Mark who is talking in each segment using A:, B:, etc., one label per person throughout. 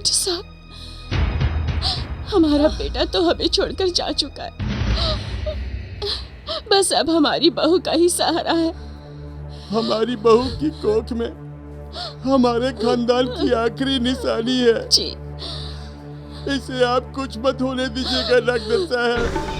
A: Doctor साहब, हमारा बेटा तो हमें छोड़कर जा चुका है। बस अब हमारी बहू का ही सहारा है।
B: हमारी बहू की कोख में हमारे खानदान की आखिरी निशानी है।
A: जी।
B: इसे आप कुछ मत होने दीजिएगा डॉक्टर साहब।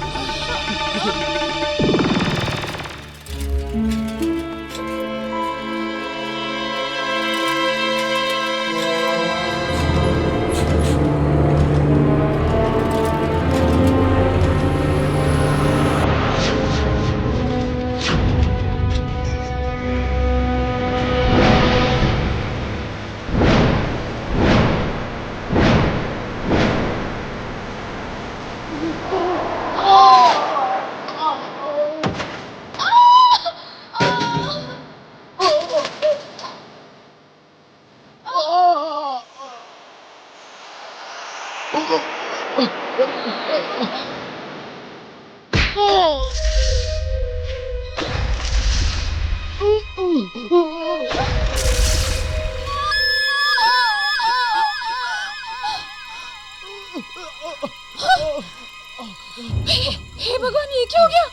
A: हे भगवान, ये क्या हो गया?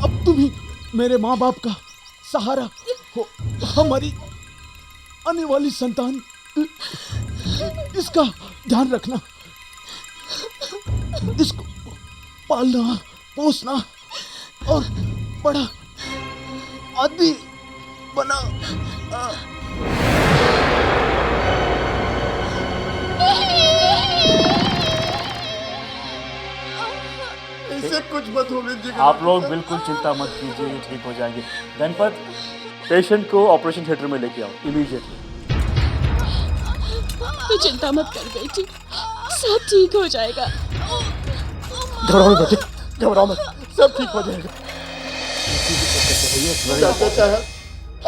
B: अब तुम ही मेरे माँ बाप का सहारा हो, हमारी आने वाली संतान। इसका ध्यान रखना, इसको पालना पोसना और बड़ा आदमी बना। इसे कुछ मत होने दीजिए।
C: आप लोग बिल्कुल चिंता मत कीजिए, ये ठीक हो जाएंगे। गणपत, पेशेंट को ऑपरेशन थिएटर में लेके आओ इमीडिएटली।
A: तू चिंता मत कर बेटी, सब ठीक हो जाएगा।
B: घबराओ मत बेटे, घबराओ मत, सब ठीक हो जाएगा। डॉक्टर साहब,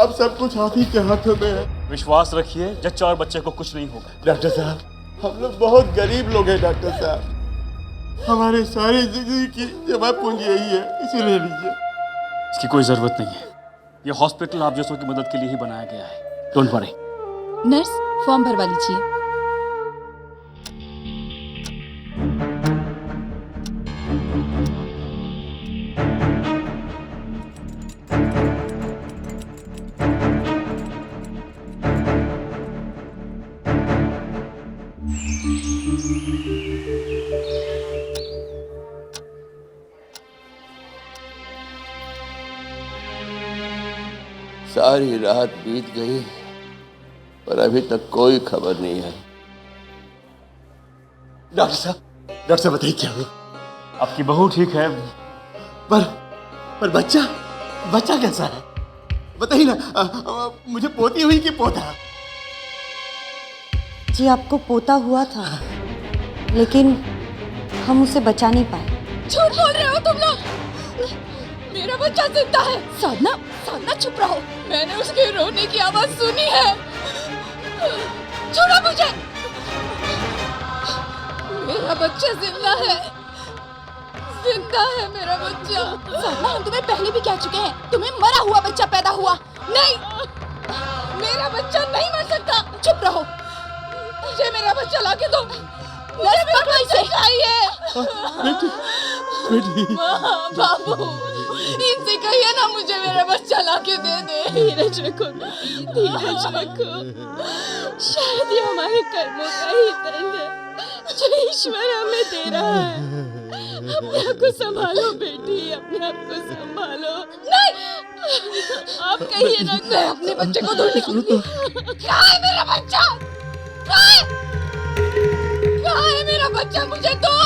B: अब सब कुछ आप ही के हाथों में है।
C: विश्वास रखिए, जच्चा और बच्चे को कुछ नहीं होगा।
B: डॉक्टर साहब, हम लोग बहुत गरीब लोग हैं डॉक्टर साहब। हमारे सारी जिंदगी की जमा पूंजी यही है, इसे ले लीजिए।
C: इसकी कोई जरूरत नहीं है, ये हॉस्पिटल आप जैसों की मदद के लिए ही बनाया गया है। Don't worry.
A: नर्स, फॉर्म भरवा लीजिए।
D: सारी रात बीत गई पर अभी तक कोई खबर नहीं है।
B: डॉक्टर साहब बताइए क्या हुआ?
C: आपकी बहू ठीक है,
B: पर बच्चा कैसा है? बताइए ना, मुझे पोती हुई कि पोता?
E: जी, आपको पोता हुआ था, लेकिन हम उसे बचा नहीं पाए।
A: झूठ बोल रहे हो तुम लोग। मेरा बच्चा जिंदा है। साधना, चुप रहो। मैंने उसके रोने की आवाज सुनी है। छोड़ो मुझे। मेरा बच्चा जिंदा है मेरा बच्चा। साधना, हम तुम्हें पहले भी कह चुके हैं, तुम्हें मरा हुआ बच्चा पैदा हुआ। नहीं, मेरा बच्चा नहीं मर सकता। चुप रहो, मुझे मेरा बच्चा लाके दो। मेरे पकड़ से चाहिए।
B: बेटी,
A: बाबू, इनसे कहिए ना मुझे मेरा बच्चा लाके दे दे। धीरज रखो, धीरज रखो। शायद ये हमारे कर्मों का ही दंड है जो ईश्वर हमें दे रहा है। अपने आप को संभालो बेटी, अपने आप को संभालो। नहीं, आप कहिए ना, मैं अपने बच्चे को ढूंढ निकलूंगी। कहाँ है मेरा बच्चा? कहाँ है मेरा बच्चा? मुझे दो।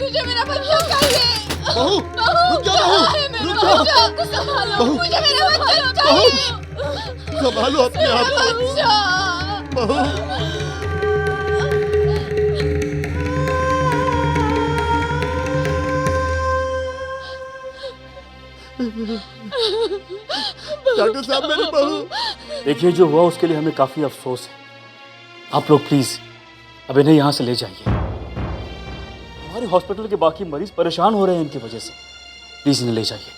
A: मुझे मेरा बच्चा चाहिए।
B: बहू, रुक जाओ बहू, रुक जाओ।
A: संभालो, मुझे मेरा बच्चा चाहिए।
B: संभालो अपने आप को
A: बच्चा।
B: बहू। डॉक्टर साहब, मेरी बहू।
C: देखिए, जो हुआ उसके लिए हमें काफी अफसोस है। आप लोग प्लीज अब इन्हें यहाँ से ले जाइए। हमारे हॉस्पिटल के बाकी मरीज परेशान हो रहे हैं इनकी वजह से। प्लीज इन्हें ले जाइए।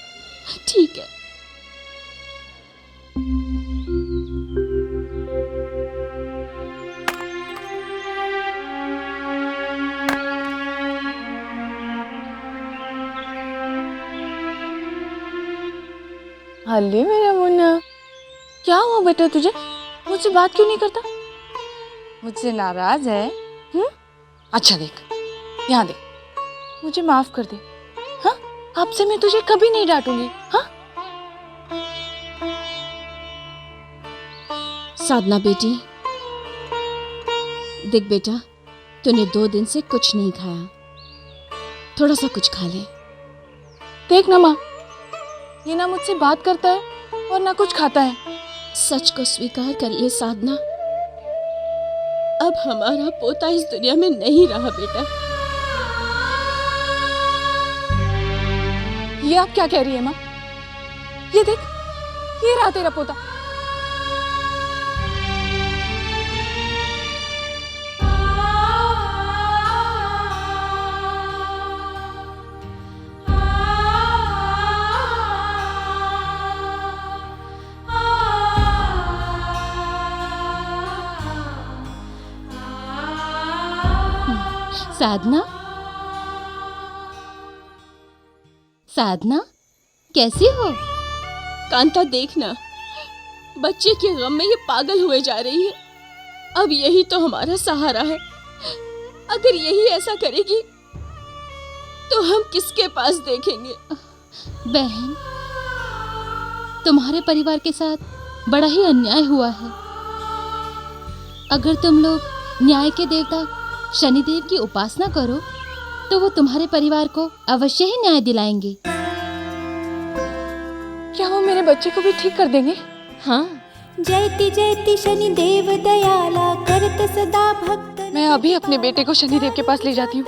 A: ठीक है। अले मेरा मुन्ना, क्या हुआ बेटा तुझे? मुझसे बात क्यों नहीं करता? मुझसे नाराज है? अच्छा देख, यहाँ देख, मुझे माफ कर दे। हाँ, आपसे मैं तुझे कभी नहीं डांटूंगी। हाँ,
F: साधना बेटी, देख बेटा, तूने 2 दिन से कुछ नहीं खाया, थोड़ा सा कुछ खा ले।
A: देख ना माँ, ये ना मुझसे बात करता है और ना कुछ खाता है।
F: सच को स्वीकार कर ले साधना, अब हमारा पोता इस दुनिया में नहीं रहा बेटा।
A: ये आप क्या कह रही है माँ? ये देख, ये रहा तेरा पोता।
F: साधना, साधना कैसी हो? कांता देखना, बच्चे के गम में ये पागल हुए जा रही है। अब यही तो हमारा सहारा है। अगर यही ऐसा करेगी तो हम किसके पास देखेंगे? बहन, तुम्हारे परिवार के साथ बड़ा ही अन्याय हुआ है। अगर तुम लोग न्याय के देवता शनिदेव की उपासना करो तो वो तुम्हारे परिवार को अवश्य ही न्याय दिलाएंगे।
A: क्या वो मेरे बच्चे को भी ठीक कर देंगे?
F: हाँ।
G: जयति जयति शनिदेव दयाला करत सदा भक्त।
A: मैं अभी अपने बेटे को शनिदेव के पास ले जाती हूँ।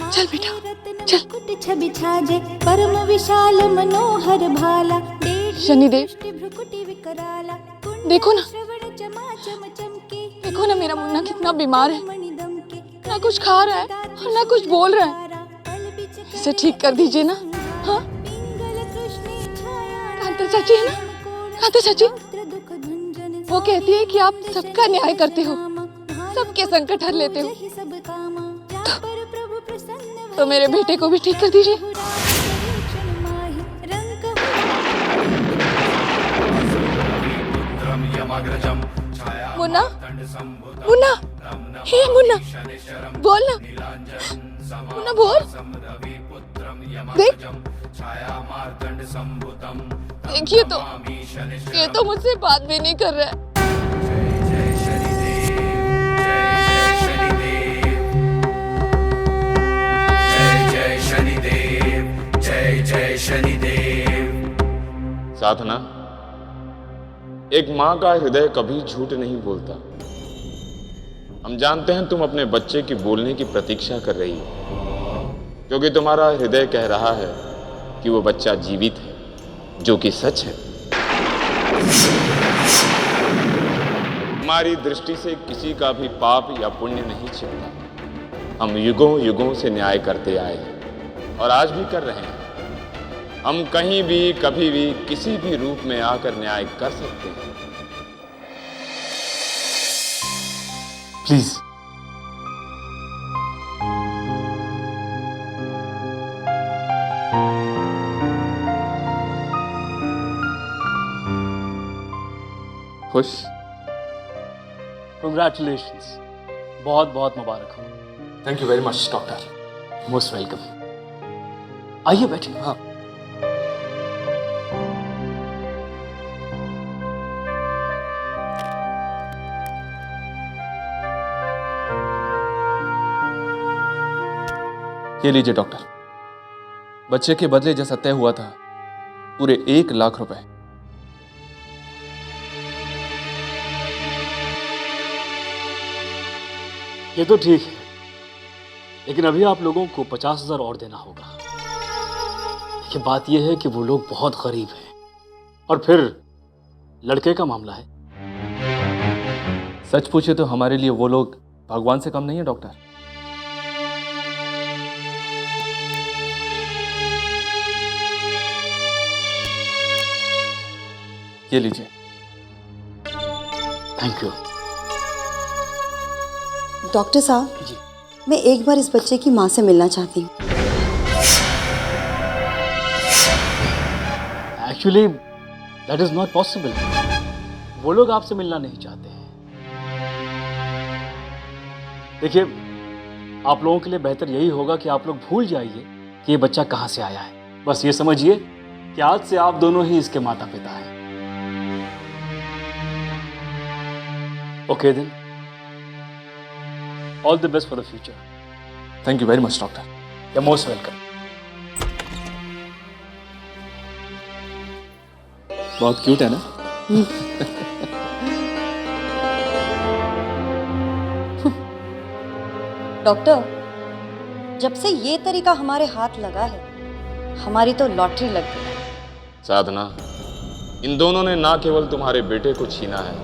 A: चल बेटा, चल।
G: छवि छाजे परम विशाल मनोहर भाला।
A: शनिदेव, देखो ना, देखो ना मेरा मुन्ना कितना बीमार है, ना कुछ खा रहा है और ना कुछ बोल रहा है। इसे ठीक कर दीजिए ना। हाँ, कांता चाची है ना, कांता चाची, वो कहती है कि आप सबका न्याय करते हो, सबके संकट हर लेते हो। तो मेरे बेटे को भी ठीक कर दीजिए। मुन्ना, मुन्ना, हे मुन्ना, बोल ना, मुन्ना बोल। देख, देखिए तो, ये तो मुझसे बात भी नहीं कर रहा है।
H: साधना, एक माँ का हृदय कभी झूठ नहीं बोलता। हम जानते हैं तुम अपने बच्चे की बोलने की प्रतीक्षा कर रही हो, क्योंकि तुम्हारा हृदय कह रहा है कि वो बच्चा जीवित है, जो कि सच है। हमारी दृष्टि से किसी का भी पाप या पुण्य नहीं छिपता। हम युगों युगों से न्याय करते आए हैं और आज भी कर रहे हैं। हम कहीं भी, कभी भी, किसी भी रूप में आकर न्याय कर सकते हैं।
C: प्लीज,
H: खुश?
C: कंग्रेचुलेशंस, बहुत बहुत मुबारक हो।
I: Thank you very much doctor.
C: Most welcome. आइए बैठिए। हाँ,
I: ये लीजिए डॉक्टर, बच्चे के बदले जैसा तय हुआ था, पूरे 1 लाख रुपए।
C: ये तो ठीक है, लेकिन अभी आप लोगों को 50,000 और देना होगा। देखिए, बात यह है कि वो लोग बहुत गरीब हैं और फिर लड़के का मामला है।
I: सच पूछे तो हमारे लिए वो लोग भगवान से कम नहीं है डॉक्टर। ये लीजिए।
C: Thank you.
E: डॉक्टर साहब
C: जी,
E: मैं एक बार इस बच्चे की माँ से मिलना चाहती हूँ।
C: Actually that is not possible. वो लोग आपसे मिलना नहीं चाहते हैं। देखिए, आप लोगों के लिए बेहतर यही होगा कि आप लोग भूल जाइए कि ये बच्चा कहाँ से आया है। बस ये समझिए कि आज से आप दोनों ही इसके माता पिता हैं। Okay then, all the best for the future.
I: Thank you very much doctor.
C: You are most welcome.
I: बहुत क्यूट है ना?
E: डॉक्टर, जब से ये तरीका हमारे हाथ लगा है, हमारी तो लॉटरी लग गई।
H: साधना, इन दोनों ने ना केवल तुम्हारे बेटे को छीना है,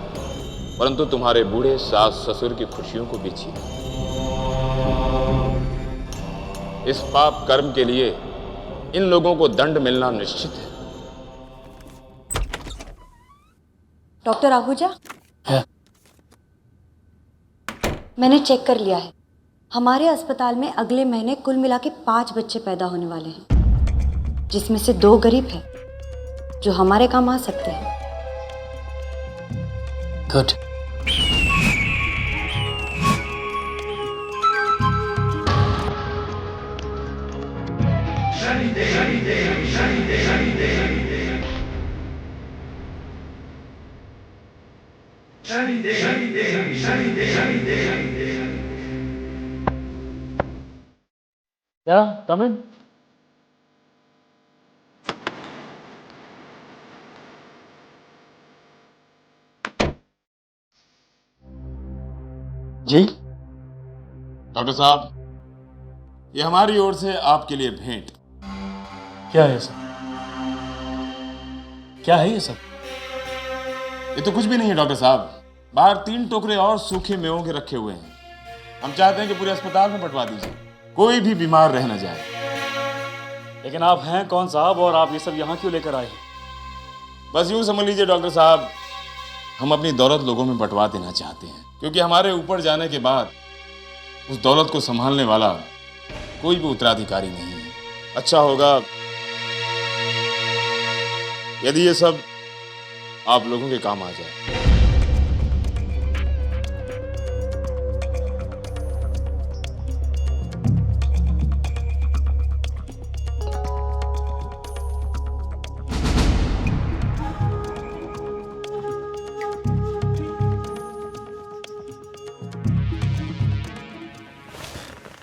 H: परंतु तुम्हारे बूढ़े सास ससुर की खुशियों को भी छीना। इस पाप कर्म के लिए इन लोगों को दंड मिलना निश्चित है।
E: डॉक्टर आहूजा,
C: है?
E: मैंने चेक कर लिया है। हमारे अस्पताल में अगले महीने कुल मिला के 5 बच्चे पैदा होने वाले हैं, जिसमें से 2 गरीब हैं जो हमारे काम आ सकते हैं।
C: गुड। क्या come in? जी
H: डॉक्टर साहब, ये हमारी ओर से आपके लिए भेंट।
C: क्या है सब? क्या है ये सब?
H: ये तो कुछ भी नहीं है डॉक्टर साहब। बाहर 3 टोकरे और सूखे मेवों के रखे हुए हैं। हम चाहते हैं कि पूरे अस्पताल में बंटवा दीजिए, कोई भी बीमार रह न जाए।
C: लेकिन आप हैं कौन साहब, और आप ये सब यहाँ क्यों लेकर आए हैं?
H: बस यूं समझ लीजिए डॉक्टर साहब, हम अपनी दौलत लोगों में बंटवा देना चाहते हैं, क्योंकि हमारे ऊपर जाने के बाद उस दौलत को संभालने वाला कोई भी उत्तराधिकारी नहीं है। अच्छा होगा यदि ये सब आप लोगों के काम आ जाए।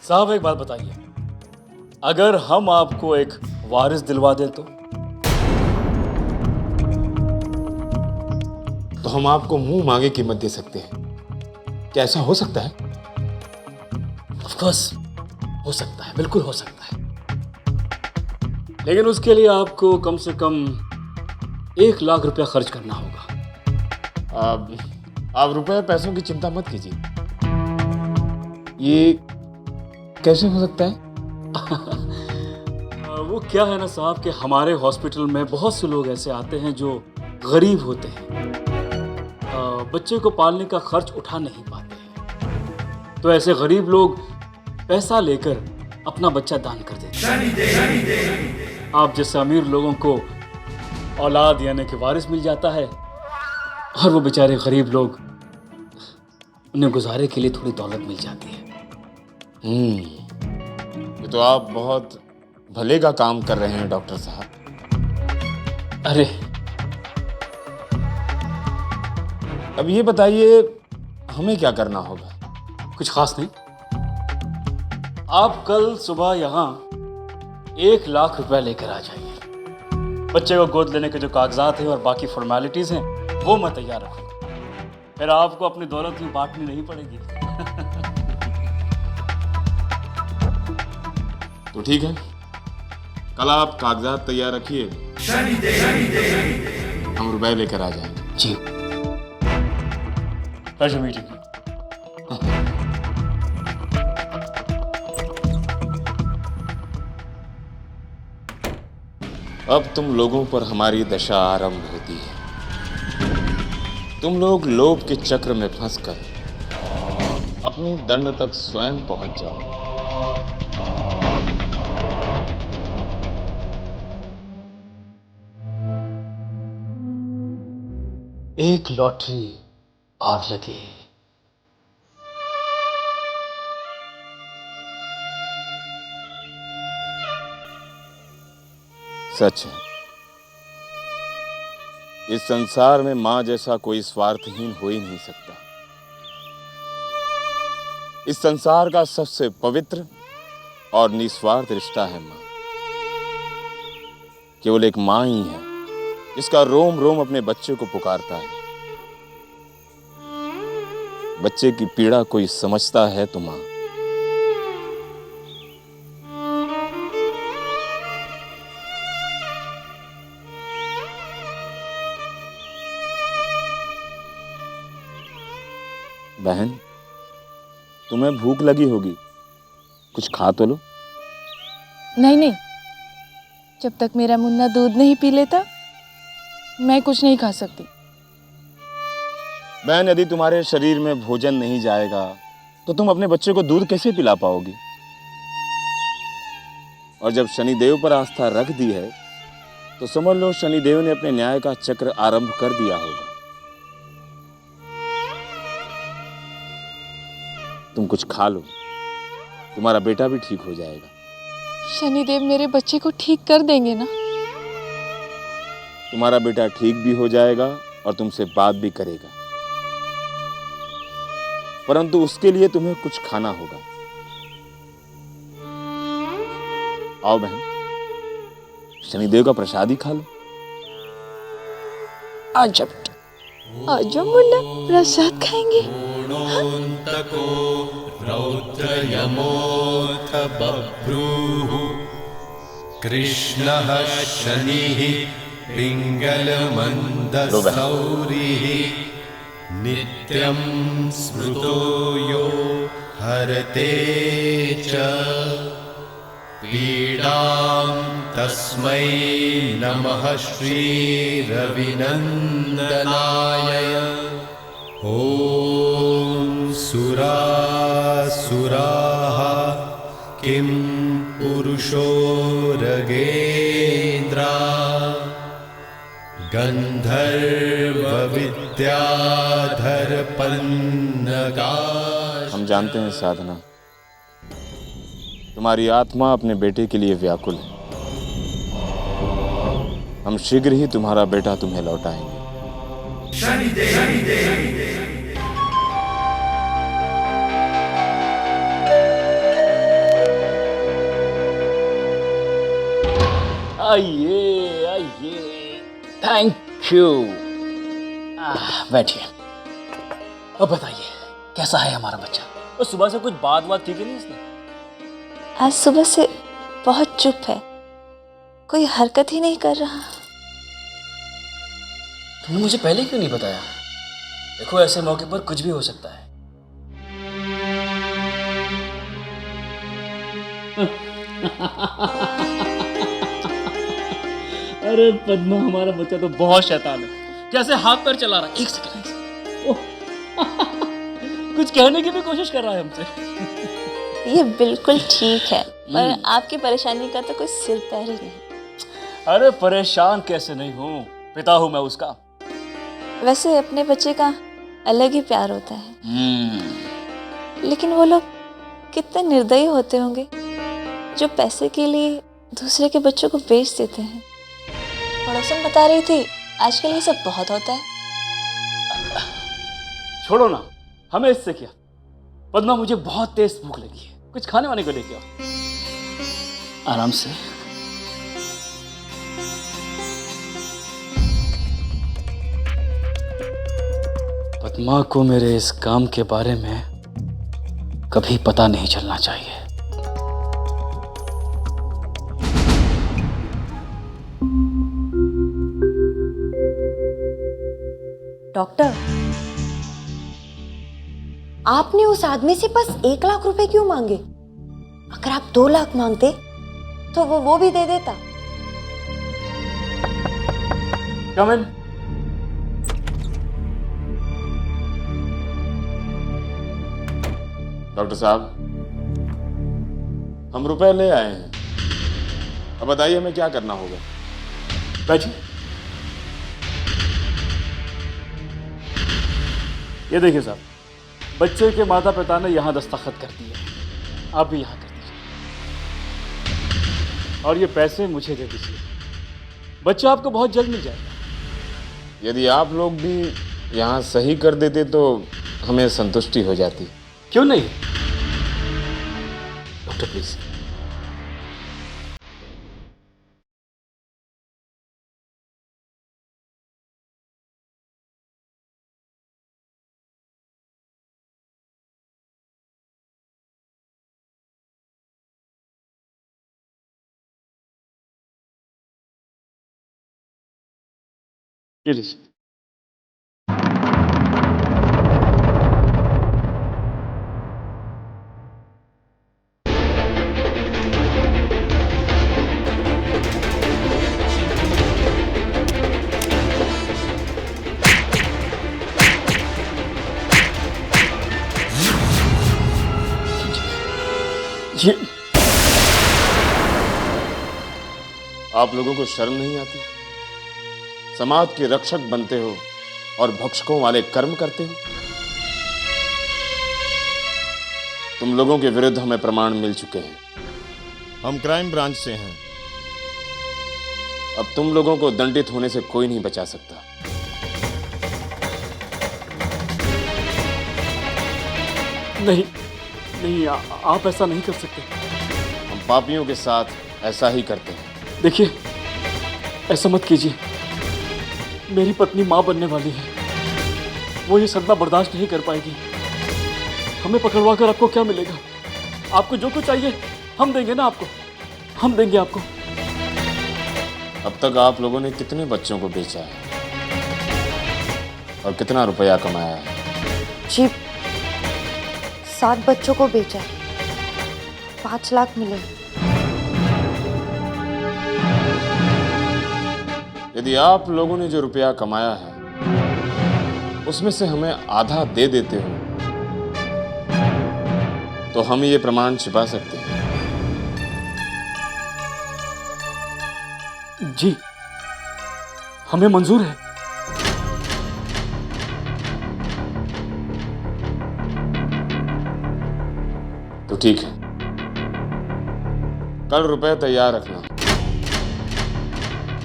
C: साहब एक बात बताइए, अगर हम आपको एक वारिस दिलवा दें तो
H: हम आपको मुंह मांगे कीमत दे सकते हैं। क्या ऐसा हो सकता है?
C: ऑफ कोर्स हो सकता है, बिल्कुल हो सकता है, लेकिन उसके लिए आपको कम से कम 1 लाख रुपया खर्च करना होगा।
H: आप रुपए पैसों की चिंता मत कीजिए। ये कैसे हो सकता है?
C: वो क्या है ना साहब कि हमारे हॉस्पिटल में बहुत से लोग ऐसे आते हैं जो गरीब होते हैं, बच्चे को पालने का खर्च उठा नहीं पाते हैं, तो ऐसे गरीब लोग पैसा लेकर अपना बच्चा दान कर देते हैं। आप जैसे अमीर लोगों को औलाद यानी कि वारिस मिल जाता है, और वो बेचारे गरीब लोग, उन्हें गुजारे के लिए थोड़ी दौलत मिल जाती है।
H: ये तो आप बहुत भले का काम कर रहे हैं डॉक्टर साहब।
C: अरे
H: अब ये बताइए हमें क्या करना होगा?
C: कुछ खास नहीं, आप कल सुबह यहाँ 1 लाख रुपए लेकर आ जाइए। बच्चे को गोद लेने के जो कागजात हैं और बाकी फॉर्मेलिटीज हैं वो मैं तैयार रखूँगा, फिर आपको अपनी दौलत भी बांटनी नहीं पड़ेगी।
H: तो ठीक है, कल आप कागजात तैयार रखिए, हम रुपए लेकर आ जाएंगे।
C: जी, प्लेजर मीटिंग यू।
H: अब तुम लोगों पर हमारी दशा आरंभ होती है। तुम लोग लोभ के चक्र में फंसकर अपनी दंड तक स्वयं पहुंच जाओ।
C: एक लॉटरी और लगी।
H: सच है, इस संसार में मां जैसा कोई स्वार्थहीन हो ही नहीं सकता। इस संसार का सबसे पवित्र और निस्वार्थ रिश्ता है मां। केवल एक मां ही है जिसका रोम रोम अपने बच्चे को पुकारता है। बच्चे की पीड़ा कोई समझता है तो मां। बहन, तुम्हें भूख लगी होगी, कुछ खा तो लो।
A: नहीं नहीं, जब तक मेरा मुन्ना दूध नहीं पी लेता मैं कुछ नहीं खा सकती।
H: बहन, यदि तुम्हारे शरीर में भोजन नहीं जाएगा तो तुम अपने बच्चे को दूध कैसे पिला पाओगी? और जब शनिदेव पर आस्था रख दी है तो समझ लो शनिदेव ने अपने न्याय का चक्र आरंभ कर दिया होगा। तुम कुछ खा लो, तुम्हारा बेटा भी ठीक हो जाएगा।
A: शनिदेव मेरे बच्चे को ठीक कर देंगे ना?
H: तुम्हारा बेटा ठीक भी हो जाएगा और तुमसे बात भी करेगा, परंतु उसके लिए तुम्हें कुछ खाना होगा। आओ बहन, शनिदेव का प्रसाद ही खा लो।
A: आजा बेटा, आजा मुन्ना, प्रसाद खाएंगे।
J: रौद्रयमोऽथ बभ्रूः कृष्णः शनिः पिङ्गलमन्दसौरिः नित्यं स्मृतो यो हरते च पीडां तस्मै नमः श्रीरविनन्दनाय। ॐ सुरासुराः किं पुरुषो रगेन्द्रा गन्धर्वविद्याधर पन्नगा।
H: हम जानते हैं साधना, तुम्हारी आत्मा अपने बेटे के लिए व्याकुल है। हम शीघ्र ही तुम्हारा बेटा तुम्हें लौटाएंगे।
C: आइए आइए, थैंक यू। बैठिए। अब बताइए कैसा है हमारा बच्चा? और सुबह से कुछ बात की नहीं इसने?
A: आज सुबह से बहुत चुप है, कोई हरकत ही नहीं कर रहा।
C: तुमने मुझे पहले क्यों नहीं बताया? देखो ऐसे मौके पर कुछ भी हो सकता है। अरे पद्मा, हमारा बच्चा तो बहुत शैतान है। कैसे हाथ पैर चला रहा है। एक सेकंड कुछ कहने की भी कोशिश कर रहा है हमसे।
A: ये बिल्कुल ठीक है, पर आपकी परेशानी का तो कोई सिर पैर ही नहीं।
C: अरे परेशान कैसे नहीं हूँ, पिता हूँ मैं उसका।
A: वैसे अपने बच्चे का अलग ही प्यार होता है, लेकिन वो लोग कितने निर्दयी होते होंगे जो पैसे के लिए दूसरे के बच्चों को बेच देते हैं। पड़ोसन बता रही थी आजकल ये सब बहुत होता है।
C: छोड़ो ना, हमें इससे क्या। पद्मा, मुझे बहुत तेज भूख लगी है, कुछ खाने वाने को लेके आओ। आराम से। पद्मा को मेरे इस काम के बारे में कभी पता नहीं चलना चाहिए।
E: डॉक्टर, आपने उस आदमी से बस 1 लाख रुपए क्यों मांगे? अगर आप 2 लाख मांगते तो वो भी दे देता।
C: Come in.
H: डॉक्टर साहब, हम रुपए ले आए हैं, अब बताइए हमें क्या करना होगा।
C: बैठिए। ये देखिए साहब, बच्चे के माता पिता ने यहाँ दस्तखत कर दिए, आप भी यहाँ कर दीजिए और ये पैसे मुझे दे दीजिए। बच्चा आपको बहुत जल्द मिल जाएगा।
H: यदि आप लोग भी यहाँ सही कर देते तो हमें संतुष्टि हो जाती।
C: क्यों नहीं? Doctor please. ये लीजिए। ये
H: आप लोगों को शर्म नहीं आती? समाज के रक्षक बनते हो और भक्षकों वाले कर्म करते हो। तुम लोगों के विरुद्ध हमें प्रमाण मिल चुके हैं।
K: हम क्राइम ब्रांच से हैं।
H: अब तुम लोगों को दंडित होने से कोई नहीं बचा सकता।
C: नहीं नहीं, आप ऐसा नहीं कर सकते।
H: हम पापियों के साथ ऐसा ही करते हैं।
C: देखिए, ऐसा मत कीजिए। मेरी पत्नी माँ बनने वाली है, वो ये सदमा बर्दाश्त नहीं कर पाएगी। हमें पकड़वा कर आपको क्या मिलेगा? आपको जो कुछ चाहिए हम देंगे ना आपको, हम देंगे आपको।
H: अब तक आप लोगों ने कितने बच्चों को बेचा है और कितना रुपया कमाया है?
E: जी, 7 बच्चों को बेचा है, 5 लाख मिले।
H: यदि आप लोगों ने जो रुपया कमाया है उसमें से हमें आधा दे देते हो तो हम ये प्रमाण छिपा सकते हैं।
C: जी, हमें मंजूर है।
H: तो ठीक है, कल रुपए तैयार रखना,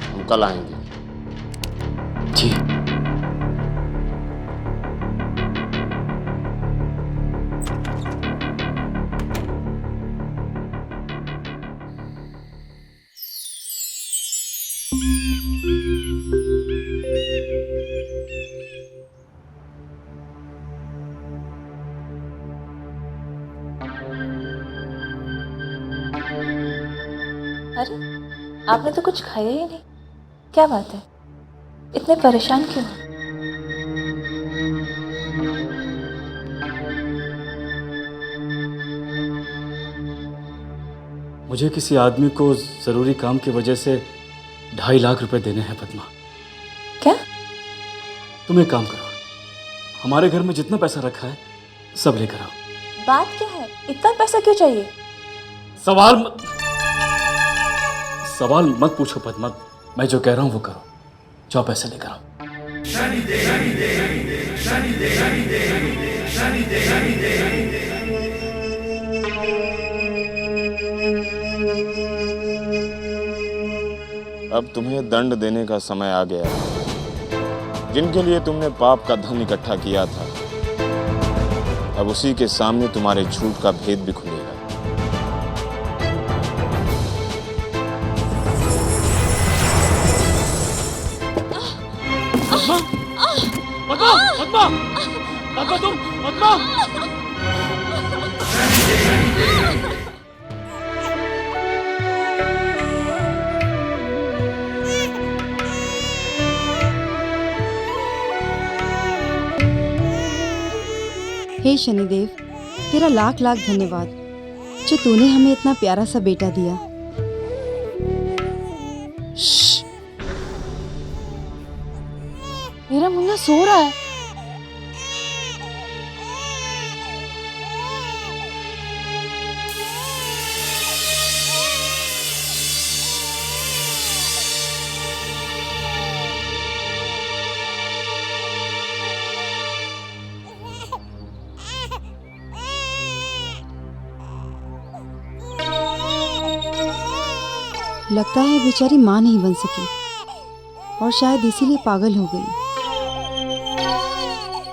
H: हम कल आएंगे।
C: जी।
L: अरे, आपने तो कुछ खाया ही नहीं, क्या बात है? इतने परेशान क्यों?
C: मुझे किसी आदमी को जरूरी काम की वजह से 2.5 लाख रुपए देने हैं पद्मा।
L: क्या?
C: तुम एक काम करो, हमारे घर में जितना पैसा रखा है सब लेकर आओ।
L: बात क्या है? इतना पैसा क्यों चाहिए?
C: सवाल मत पूछो पद्मा, मैं जो कह रहा हूं वो करो। जाओ पैसे लेकर आओ।
H: अब तुम्हें दंड देने का समय आ गया है। जिनके लिए तुमने पाप का धन इकट्ठा किया था, अब उसी के सामने तुम्हारे झूठ का भेद भी खुलेगा।
C: पद्मा, पद्मा, पद्मा, तुम, पद्मा।
E: हे शनिदेव, तेरा लाख लाख धन्यवाद जो तूने हमें इतना प्यारा सा बेटा दिया।
A: मेरा मुन्ना सो रहा है।
E: लगता है बेचारी माँ नहीं बन सकी और शायद इसीलिए पागल हो गई।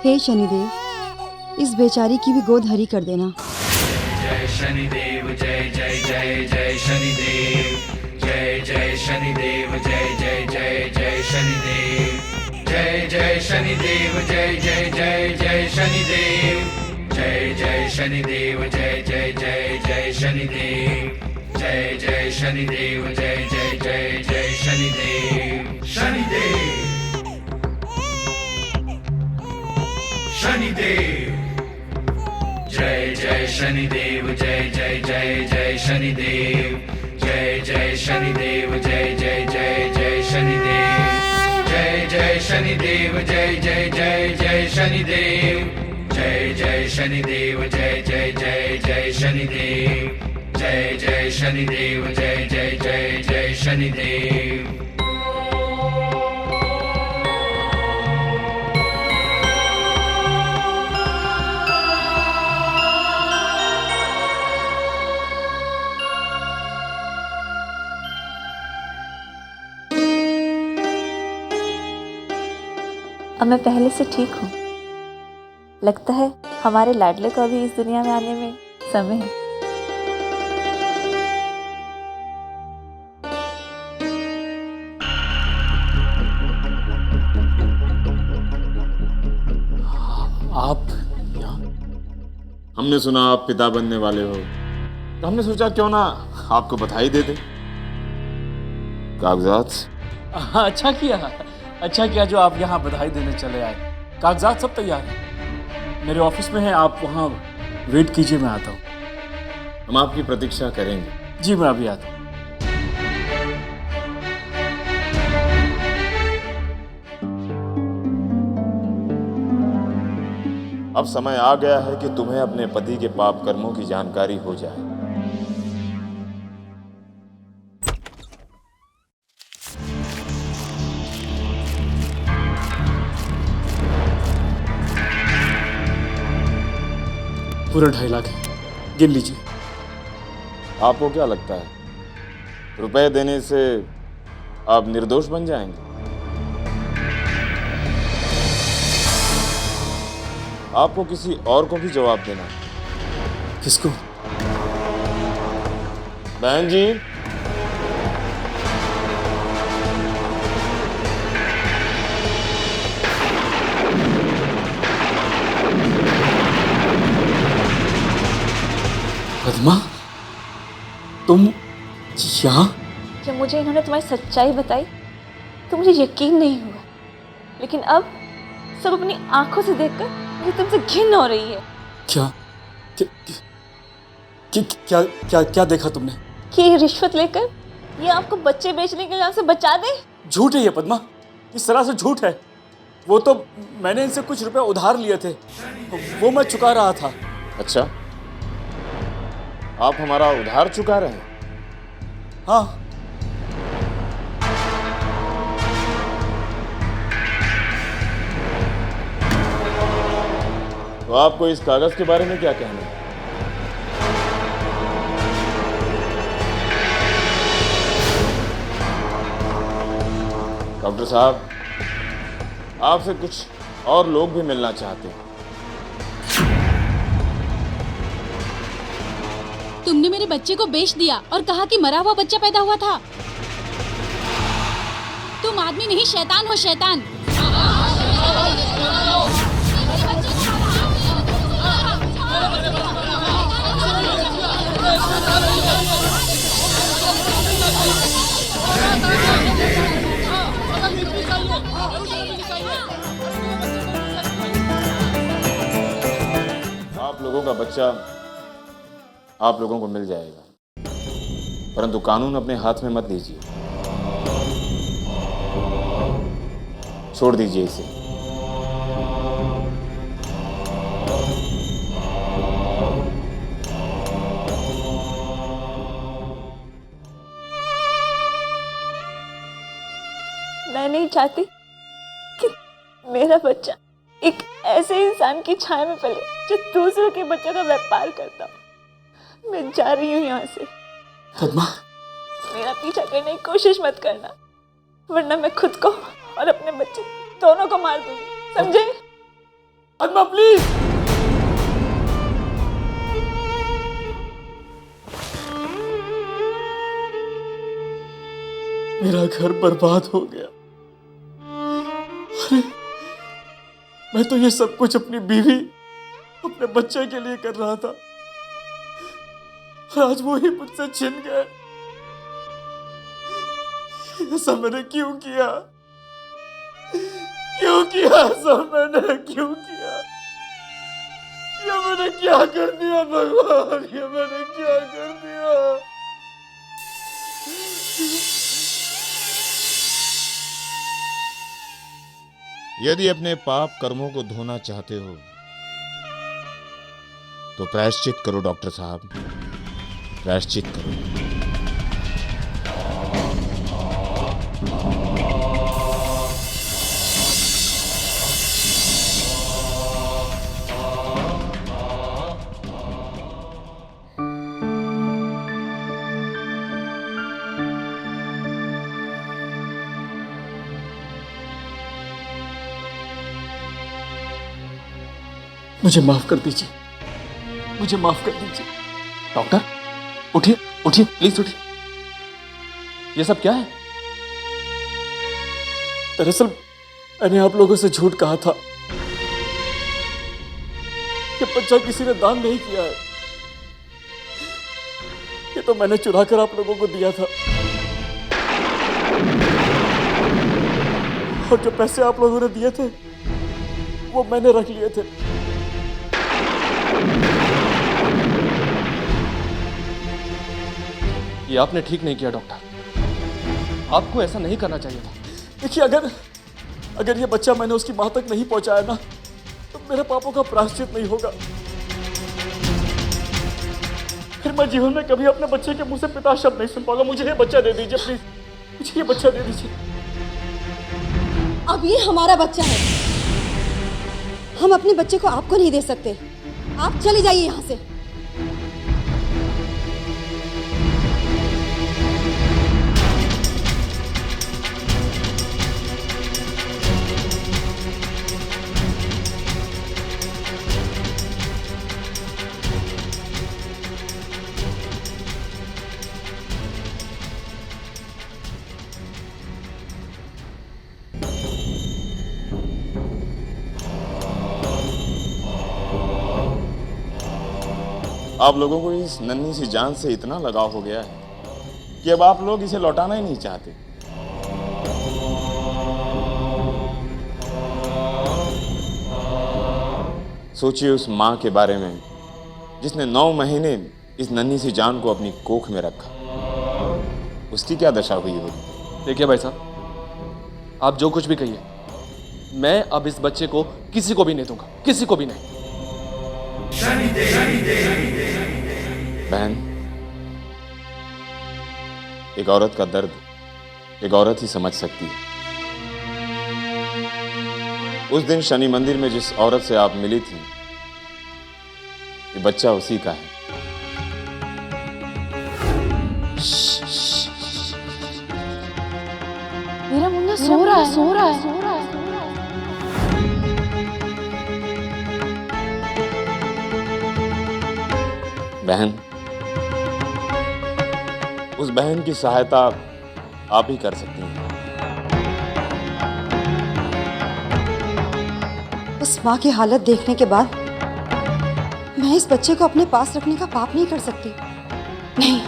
E: हे शनिदेव, इस बेचारी की भी गोद हरी कर देना।
J: जय शनिदेव जय जय जय जय शनिदेव, जय जय शनिदेव जय जय जय जय शनिदेव, जय जय शनिदेव जय जय जय जय शनिदेव, जय जय शनिदेव जय जय जय जय शनिदेव, जय जय शनिदेव जय जय जय जय शनिदेव। शनिदेव शनिदेव, जय जय शनिदेव जय जय जय जय शनिदेव, जय जय शनिदेव जय जय जय जय शनिदेव, जय जय शनिदेव जय जय जय जय शनिदेव, जय जय शनिदेव जय जय जय जय शनिदेव, जय जय शनिदेव जय जय जय जय शनिदेव।
L: अब मैं पहले से ठीक हूँ। लगता है हमारे लाडले को अभी इस दुनिया में आने में समय है।
C: आप यहाँ?
H: हमने सुना आप पिता बनने वाले हो, तो हमने सोचा क्यों ना आपको बधाई दे दे। कागजात?
C: अच्छा किया जो आप यहाँ बधाई देने चले आए। कागजात सब तैयार हैं, मेरे ऑफिस में हैं, आप वहाँ वेट कीजिए, मैं आता हूँ।
H: हम आपकी प्रतीक्षा करेंगे।
C: जी मैं अभी आता हूँ।
H: अब समय आ गया है कि तुम्हें अपने पति के पाप कर्मों की जानकारी हो जाए।
C: पूरा 2.5 लाख है, गिन लीजिए।
H: आपको क्या लगता है रुपए देने से आप निर्दोष बन जाएंगे? आपको किसी और को भी जवाब देना है।
C: किसको?
H: बहन जी,
C: पद्मा, तुम यहाँ?
L: जब मुझे इन्होंने तुम्हारी सच्चाई बताई तो मुझे यकीन नहीं हुआ, लेकिन अब सब अपनी आंखों से देखकर मुझे तुमसे घिन हो रही है।
C: क्या क्या क्या क्या देखा तुमने?
L: कि ये रिश्वत लेकर ये आपको बच्चे बेचने के नाम से बचा दे।
C: झूठ है ये पद्मा, इस तरह से झूठ है। वो तो मैंने इनसे कुछ रुपए उधार लिए थे, वो मैं चुका रहा था।
H: अच्छा, आप हमारा उधार चुका रहे हैं?
C: हाँ।
H: तो आपको इस कागज के बारे में क्या कहना है? डॉक्टर साहब, आपसे कुछ और लोग भी मिलना चाहते हैं।
F: तुमने मेरे बच्चे को बेच दिया और कहा कि मरा हुआ बच्चा पैदा हुआ था। तुम आदमी नहीं, शैतान हो, शैतान।
H: आप लोगों का बच्चा आप लोगों को मिल जाएगा, परंतु कानून अपने हाथ में मत लीजिए। छोड़ दीजिए इसे।
L: मैं नहीं चाहती कि मेरा बच्चा एक ऐसे इंसान की छाया में पले जो दूसरों के बच्चों का व्यापार करता हो। मैं जा रही हूँ यहाँ से।
C: पद्मा,
L: मेरा पीछा करने की कोशिश मत करना, वरना मैं खुद को और अपने बच्चे दोनों को मार दूंगी, समझे?
C: अम्मा प्लीज। मेरा घर बर्बाद हो गया। अरे मैं तो ये सब कुछ अपनी बीवी, अपने बच्चे के लिए कर रहा था, और आज वो ही मुझसे छिन गए। ये सब मैंने क्यों किया? क्यों किया सब मैंने? क्यों किया? ये मैंने क्या कर दिया भगवान? ये मैंने क्या कर दिया?
K: यदि अपने पाप कर्मों को धोना चाहते हो तो प्रायश्चित करो डॉक्टर साहब, प्रायश्चित करो।
C: मुझे माफ कर दीजिए, मुझे माफ कर दीजिए।
I: डॉक्टर उठिए, उठिए प्लीज उठिए। ये सब क्या है?
C: दरअसल मैंने आप लोगों से झूठ कहा था कि बच्चा किसी ने दान नहीं किया है। ये तो मैंने चुरा कर आप लोगों को दिया था, और जो पैसे आप लोगों ने दिए थे वो मैंने रख लिए थे।
I: ये आपने ठीक नहीं किया डॉक्टर, आपको ऐसा नहीं करना चाहिए था।
C: देखिए, अगर ये बच्चा मैंने उसकी मां तक नहीं पहुंचाया ना, तो मेरे पापों का प्रायश्चित नहीं होगा। फिर मैं जीवन में कभी अपने बच्चे के मुंह से पिता शब्द नहीं सुन पाऊंगा। मुझे ये बच्चा दे दीजिए प्लीज, मुझे ये बच्चा दे दीजिए।
E: अब ये हमारा बच्चा है, हम अपने बच्चे को आपको नहीं दे सकते। आप चले जाइए यहाँ से।
H: आप लोगों को इस नन्ही सी जान से इतना लगाव हो गया है कि अब आप लोग इसे लौटाना ही नहीं चाहते। सोचिए उस माँ के बारे में जिसने 9 महीने इस नन्ही सी जान को अपनी कोख में रखा। उसकी क्या दशा हुई होगी।
I: देखिए भाई साहब, आप जो कुछ भी कहिए, मैं अब इस बच्चे को किसी को भी नहीं दूंगा, किसी को भी नहीं।
H: बहन, एक औरत का दर्द एक औरत ही समझ सकती है। उस दिन शनि मंदिर में जिस औरत से आप मिली थी, ये बच्चा उसी का है।
A: मेरा मुन्ना सो रहा है, सो रहा है, सो रहा है।
H: बहन, उस बहन की सहायता आप ही कर सकती हैं।
E: उस माँ की हालत देखने के बाद मैं इस बच्चे को अपने पास रखने का पाप नहीं कर सकती। नहीं,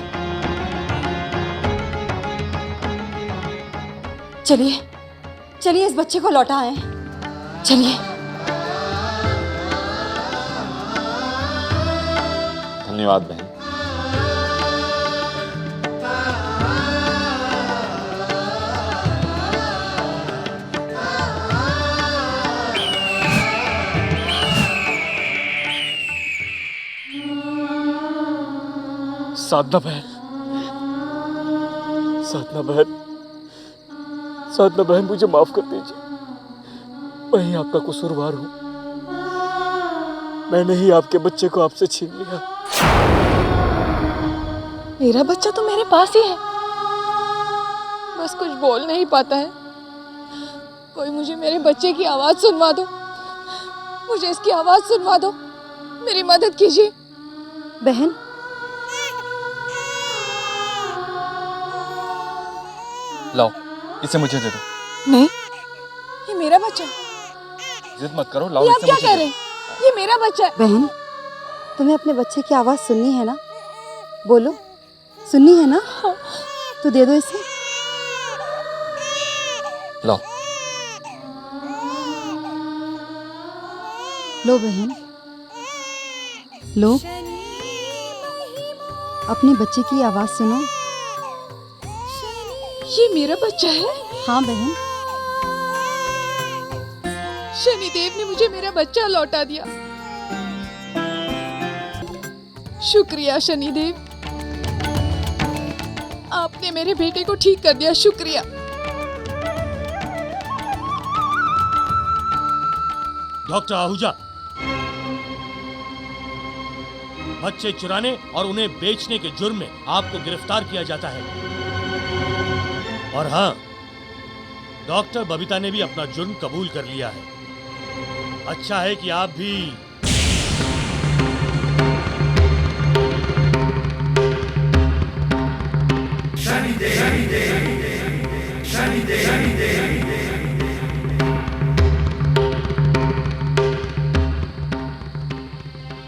E: चलिए चलिए इस बच्चे को लौटाएं। चलिए।
H: धन्यवाद बहन।
C: साधना बहन, साधना बहन, साधना बहन, मुझे माफ कर दीजिए। मैं ही आपका कसूरवार हूं। मैंने ही आपके बच्चे को आपसे छीन लिया।
L: मेरा बच्चा तो मेरे पास ही है,
A: बस कुछ बोल नहीं पाता है। कोई मुझे मेरे बच्चे की आवाज सुनवा दो, मुझे इसकी आवाज सुनवा दो, मेरी मदद कीजिए।
E: बहन,
I: लाओ, इसे मुझे दे दो।
A: नहीं, ये मेरा बच्चा है।
I: जिद मत करो, लाओ
A: ये आप
I: इसे
A: क्या
I: मुझे
A: कह
I: दे
A: रहे हैं? ये मेरा बच्चा है।
E: बहन, तुम्हें अपने बच्चे की आवाज सुननी है ना? बोलो, सुननी है ना? तो दे दो इसे।
I: लाओ।
E: लो बहन, लो, अपने बच्चे की आवाज सुनो।
A: ये मेरा बच्चा है?
E: हाँ बहन।
A: शनिदेव ने मुझे मेरा बच्चा लौटा दिया। शुक्रिया शनिदेव, आपने मेरे बेटे को ठीक कर दिया। शुक्रिया।
K: डॉक्टर आहूजा, बच्चे चुराने और उन्हें बेचने के जुर्म में आपको गिरफ्तार किया जाता है। और हाँ, डॉक्टर बबीता ने भी अपना जुर्म कबूल कर लिया है। अच्छा है कि आप भी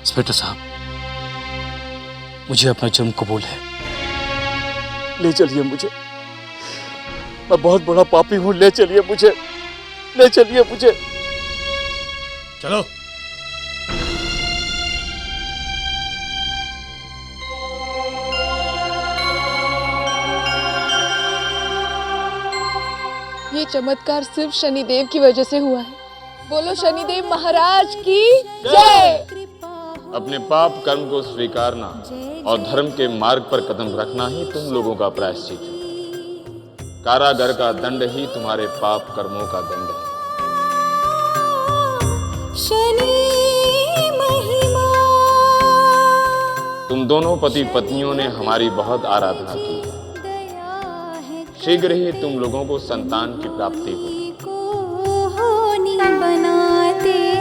C: इंस्पेक्टर साहब, मुझे अपना जुर्म कबूल है। ले चलिए मुझे, मैं बहुत बड़ा पापी हूं। ले चलिए मुझे, ले चलिए मुझे।
K: चलो।
A: ये चमत्कार सिर्फ शनिदेव की वजह से हुआ है। बोलो शनिदेव महाराज की जय।
H: अपने पाप कर्म को स्वीकारना और धर्म के मार्ग पर कदम रखना ही तुम लोगों का प्रायश्चित है। कारागार का दंड ही तुम्हारे पाप कर्मों का दंड है।
G: शनि महिमा।
H: तुम दोनों पति पत्नियों ने हमारी बहुत आराधना की है। शीघ्र ही तुम लोगों को संतान की प्राप्ति होगी।
G: बनाते